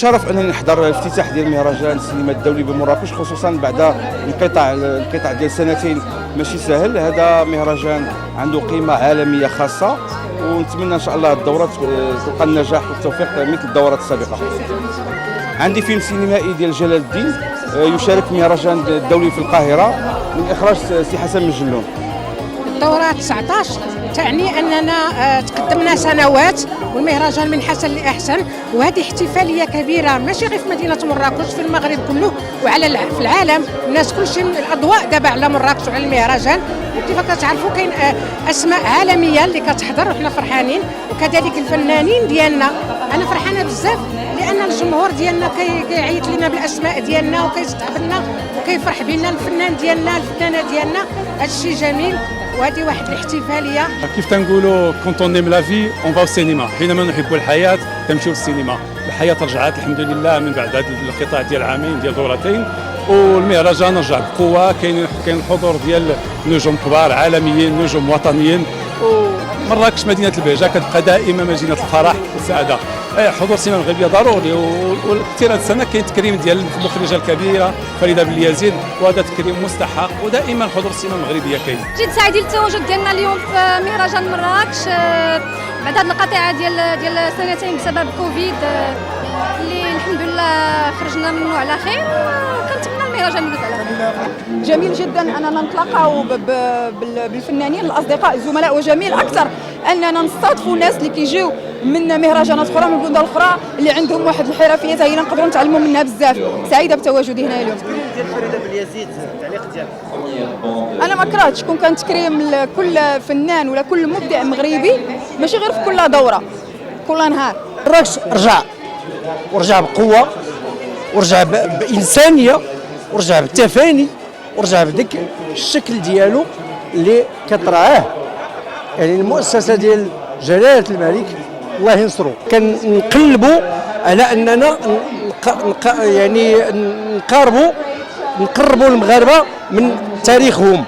شرف انني نحضر الافتتاح ديال مهرجان السينما الدولي بمراكش، خصوصا بعد انقطاع ديال سنتين ماشي سهل. هذا مهرجان عنده قيمه عالميه خاصه، ونتمنى ان شاء الله الدوره تلقى النجاح والتوفيق مثل الدورات السابقه. عندي فيلم سينمائي ديال جلال الدين يشارك في مهرجان الدولي في القاهره من اخراج سي حسن مجلون. الدورة 19 تعني أننا تقدمنا سنوات، والمهرجان من حسن لأحسن، وهذه احتفالية كبيرة ماشي غير في مدينة مراكش، في المغرب كله وعلى في العالم. الناس كلشي الأضواء دابا على مراكش وعلى المهرجان، وكيف كتعرفوا كاين أسماء عالمية اللي كتحضر وحنا فرحانين، وكذلك الفنانين ديالنا. أنا فرحانة بزاف لأن الجمهور ديالنا كيعيط لنا بالأسماء ديالنا وكيستقبلنا وكيفرح بنا الفنان ديالنا الفنانة ديالنا. هذا الشيء جميل، وهذه واحد الاحتفاليه. كيف تنقولوا كونت اون ايم لا في اون فاو سينما، حينما نحب الحياه تمشيو للسينما. الحياه رجعت الحمد لله من بعد هذا الانقطاع ديال عامين ديال دورتين، والمهرجان رجع بقوه. كاين الحضور ديال نجوم كبار عالميين، نجوم وطنيين، ومراكش مدينه البهجه كتبقى دائما مدينه الفرح والسعاده. حضور السينما المغربيه ضروري، وكثير هذه السنه كاين تكريم ديال المخرجه الكبيره فريده بن يزيد، وهذا تكريم مستحق، ودائما حضور السينما المغربيه كاين. جد سعيدين بالتواجد ديالنا اليوم في مهرجان مراكش بعد هذه القطيعه ديال سنتين بسبب كوفيد، اللي الحمد لله خرجنا منه على خير، وكنتمنى المهرجان يدوز على خير. جميل جدا اننا نتلاقاو بالفنانين الاصدقاء الزملاء، وجميل اكثر اننا نستضيفوا ناس اللي كيجيو من مهرجانات اخرى من بلدان اخرى اللي عندهم واحد الحرفيه هي نقدروا نتعلموا منها بزاف. سعيده بتواجدي هنا اليوم. ديال فريده بن يزيد، التعليق ديالك؟ انا ما كرهتش كون كان تكريم لكل فنان ولا كل مبدع مغربي، ماشي غير في كل دوره كل نهار. مراكش ورجع بقوه، ورجع بانسانيه، ورجع بالتفاني، ورجع بديك الشكل ديالو اللي كترعاه يعني المؤسسه ديال جلاله الملك الله ينصرو. كنقلبوا على اننا يعني نقربوا المغاربه من تاريخهم.